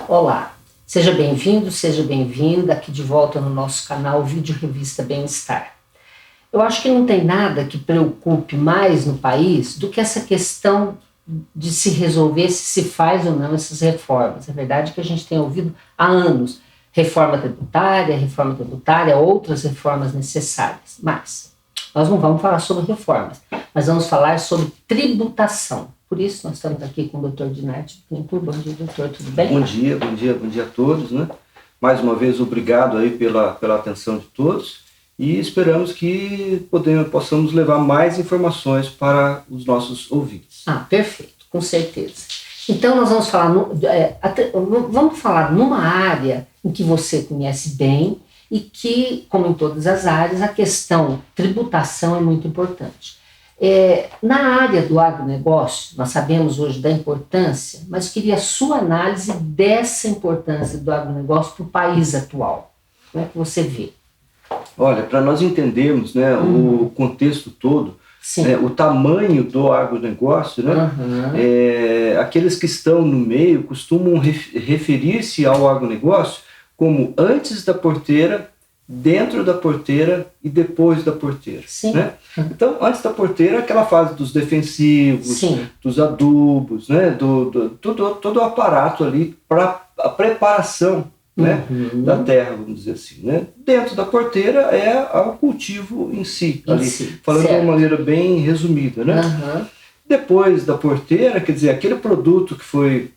Olá, seja bem-vindo, seja bem-vinda aqui de volta no nosso canal Vídeo Revista Bem-Estar. Eu acho que não tem nada que preocupe mais no país do que essa questão de se resolver se faz ou não essas reformas. É verdade que a gente tem ouvido há anos reforma tributária, outras reformas necessárias, mas nós não vamos falar sobre reformas, mas vamos falar sobre tributação. Por isso, nós estamos aqui com o Dr. Dinarte. Bom dia, doutor, tudo bem? Bom dia a todos, né? Mais uma vez, obrigado aí pela atenção de todos e esperamos que possamos levar mais informações para os nossos ouvintes. Perfeito, com certeza. Então, nós vamos falar numa área em que você conhece bem e que, como em todas as áreas, a questão tributação é muito importante. Na área do agronegócio, nós sabemos hoje da importância, mas queria a sua análise dessa importância do agronegócio para o país atual. Como é que você vê? Olha, para nós entendermos, né, o contexto todo, o tamanho do agronegócio, né, aqueles que estão no meio costumam referir-se ao agronegócio como antes da porteira, dentro da porteira e depois da porteira. Né? Então, antes da porteira, aquela fase dos defensivos, dos adubos, né? todo o aparato ali para a preparação, né? da terra, vamos dizer assim. Né? Dentro da porteira é o cultivo em si, falando de uma maneira bem resumida. Né? Depois da porteira, quer dizer, aquele produto que foi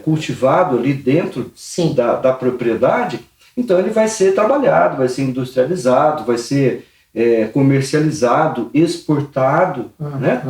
cultivado ali dentro da propriedade, então ele vai ser trabalhado, vai ser industrializado, vai ser comercializado, exportado. Né?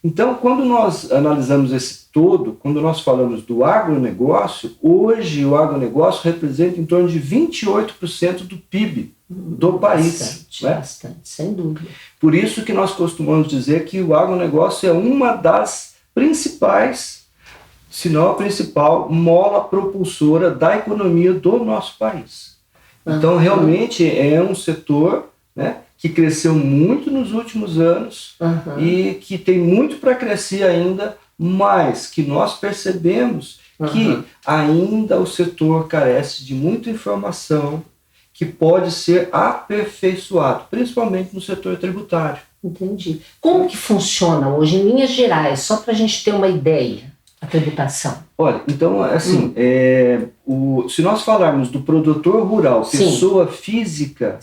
Então, quando nós analisamos esse todo, quando nós falamos do agronegócio, hoje o agronegócio representa em torno de 28% do PIB do país. Bastante, sem dúvida. Por isso que nós costumamos dizer que o agronegócio é uma das principais, se não a principal, mola propulsora da economia do nosso país. Então, realmente é um setor, né, que cresceu muito nos últimos anos e que tem muito para crescer ainda, mas que nós percebemos que ainda o setor carece de muita informação que pode ser aperfeiçoado, principalmente no setor tributário. Entendi. Como que funciona hoje, em linhas gerais, só para a gente ter uma ideia? A tributação. Olha, então, assim, se nós falarmos do produtor rural, pessoa física,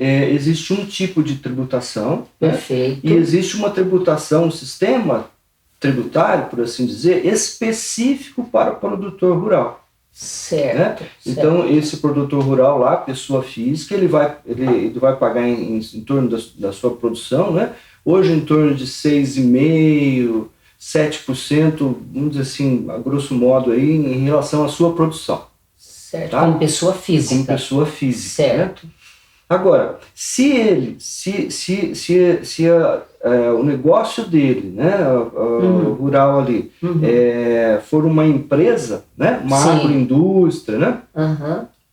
existe um tipo de tributação. Perfeito. E existe uma tributação, um sistema tributário, por assim dizer, específico para o produtor rural. Certo. Né? Então, esse produtor rural lá, pessoa física, ele vai pagar em torno da sua produção, né? Hoje em torno de 6,5%, 7%, vamos dizer assim, a grosso modo, aí, em relação à sua produção. Certo, tá? Como pessoa física. Como pessoa física. Certo. Né? Agora, se o negócio dele, né, o rural ali, for uma empresa, né, uma agroindústria, né,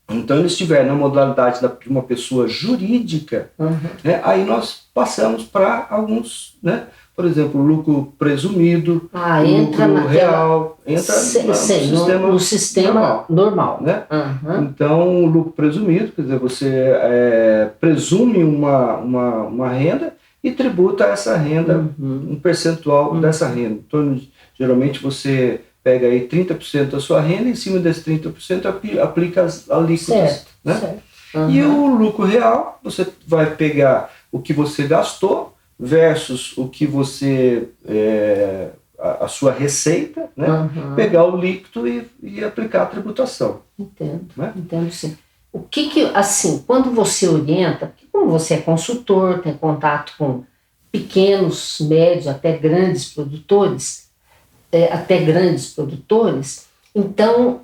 então ele estiver na modalidade de uma pessoa jurídica, né, aí nós passamos para alguns, né, por exemplo, lucro presumido, lucro real, entra no sistema normal. Né? Então, o lucro presumido, quer dizer, você presume uma renda e tributa essa renda, um percentual dessa renda. Em torno geralmente você pega aí 30% da sua renda e em cima desse 30% aplica as alíquotas. Né? E o lucro real, você vai pegar o que você gastou versus o que você, a sua receita, né? Pegar o líquido e aplicar a tributação. Entendo, né? Entendo sim. O que, assim, quando você orienta, porque como você é consultor, tem contato com pequenos, médios, até grandes produtores, então,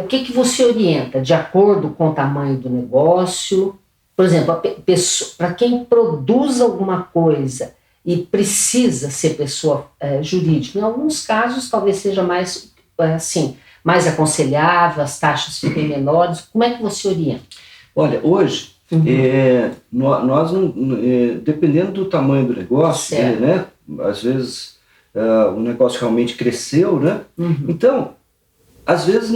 o que você orienta? De acordo com o tamanho do negócio? Por exemplo, para quem produz alguma coisa e precisa ser pessoa jurídica, em alguns casos talvez seja mais aconselhável, as taxas fiquem menores. Como é que você orienta? Olha, hoje, nós dependendo do tamanho do negócio, né, às vezes o negócio realmente cresceu, né? Então, às vezes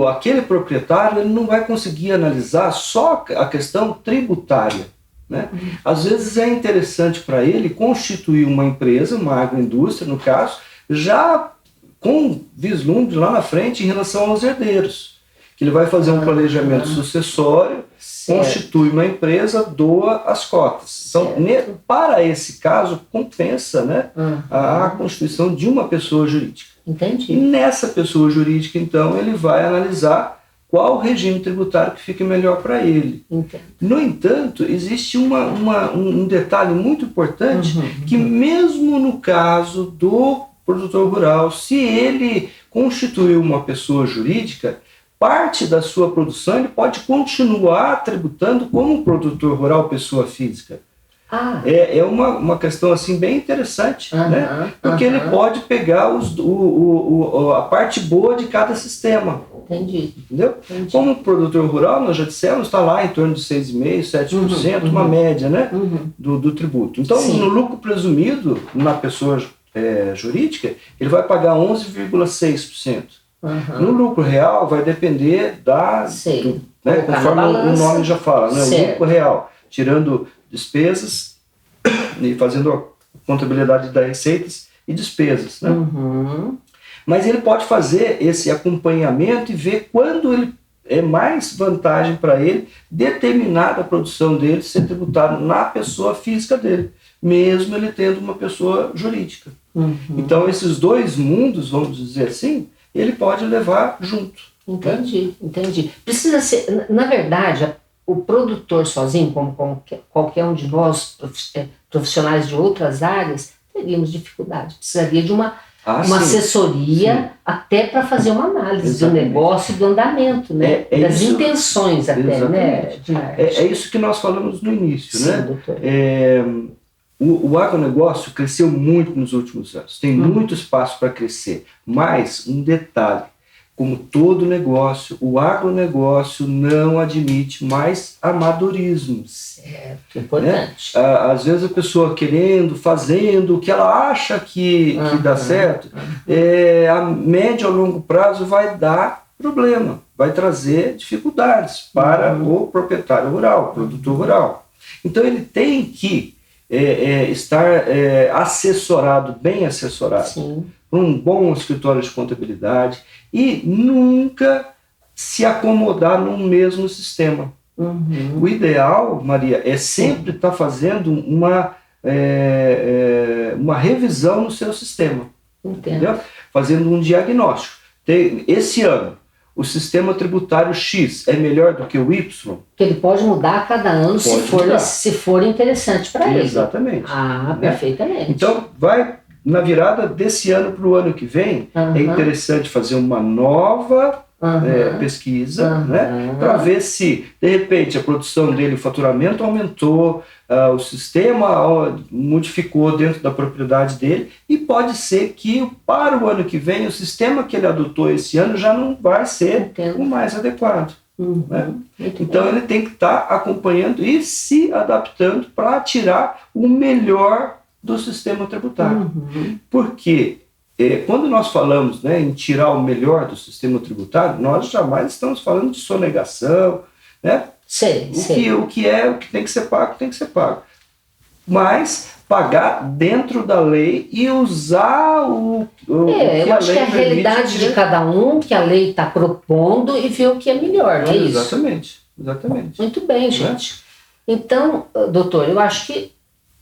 aquele proprietário ele não vai conseguir analisar só a questão tributária, né? Às vezes é interessante para ele constituir uma empresa, uma agroindústria no caso, já com vislumbre lá na frente em relação aos herdeiros, que ele vai fazer um planejamento sucessório, constitui uma empresa, doa as cotas. Então, para esse caso, compensa, né, a constituição de uma pessoa jurídica. Entendi. E nessa pessoa jurídica, então, ele vai analisar qual regime tributário que fica melhor para ele. Entendo. No entanto, existe um detalhe muito importante, que mesmo no caso do produtor rural, se ele constituiu uma pessoa jurídica, parte da sua produção ele pode continuar tributando como produtor rural, pessoa física. É uma questão assim bem interessante, né? Porque ele pode pegar a parte boa de cada sistema. Entendi. Entendeu? Entendi. Como produtor rural, nós já dissemos, está lá em torno de 6,5%, 7%, uma média, né? Do tributo. Então, no lucro presumido, na pessoa jurídica, ele vai pagar 11,6%. No lucro real vai depender né, conforme o nome já fala, né, o lucro real, tirando despesas e fazendo a contabilidade das receitas e despesas, né? Mas ele pode fazer esse acompanhamento e ver quando ele é mais vantagem para ele determinada produção dele ser tributada na pessoa física dele, mesmo ele tendo uma pessoa jurídica. Então esses dois mundos, vamos dizer assim, ele pode levar junto. Entendi, entendi. Precisa ser, na verdade, o produtor sozinho, como qualquer um de nós, profissionais de outras áreas, teríamos dificuldade. Precisaria de uma assessoria até para fazer uma análise do negócio e do andamento, né? Das intenções até, né? É isso que nós falamos no início, né? Doutor. O agronegócio cresceu muito nos últimos anos, tem muito espaço para crescer, mas um detalhe, como todo negócio, o agronegócio não admite mais amadorismo. Certo, importante. Né? Às vezes a pessoa fazendo o que ela acha que dá certo, a médio a longo prazo vai dar problema, vai trazer dificuldades para o proprietário rural, o produtor rural. Então ele tem que estar assessorado, bem assessorado, por um bom escritório de contabilidade e nunca se acomodar num mesmo sistema. O ideal, Maria, é sempre estar fazendo uma revisão no seu sistema. Entendeu? Fazendo um diagnóstico. Esse ano, o sistema tributário X é melhor do que o Y? Que ele pode mudar a cada ano se for interessante para ele. Exatamente. Perfeitamente. Então, na virada desse ano para o ano que vem, é interessante fazer uma nova pesquisa, né, para ver se, de repente, a produção dele, o faturamento aumentou, o sistema modificou dentro da propriedade dele, e pode ser que para o ano que vem o sistema que ele adotou esse ano já não vai ser o mais adequado. Né? Então ele tem que estar acompanhando e se adaptando para tirar o melhor do sistema tributário. Porque quando nós falamos, né, em tirar o melhor do sistema tributário, nós jamais estamos falando de sonegação, né? O que tem que ser pago, tem que ser pago. Mas pagar dentro da lei e usar o que eu acho que é a realidade de cada um, que a lei está propondo, e ver o que é melhor, não é isso? Exatamente. Muito bem, gente. Então, doutor, eu acho que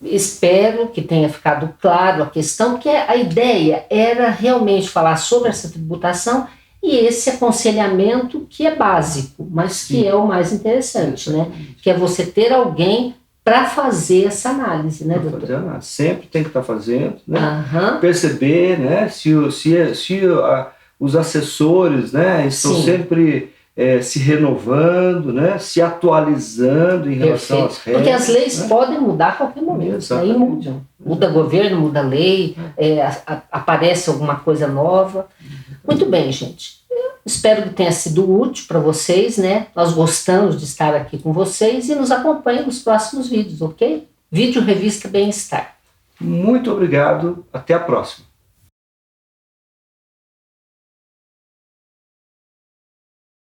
espero que tenha ficado claro a questão, que a ideia era realmente falar sobre essa tributação e esse aconselhamento que é básico, mas que é o mais interessante, né? Que é você ter alguém para fazer essa análise, né, doutor? Sempre tem que estar fazendo, né? Perceber, né, se os assessores, né, estão sempre se renovando, né, se atualizando em relação às regras. Porque as leis podem mudar a qualquer momento, aí mudam. Muda governo, muda lei, aparece alguma coisa nova. Muito bem, gente. Eu espero que tenha sido útil para vocês, né? Nós gostamos de estar aqui com vocês e nos acompanhem nos próximos vídeos, ok? Vídeo Revista Bem-Estar. Muito obrigado. Até a próxima.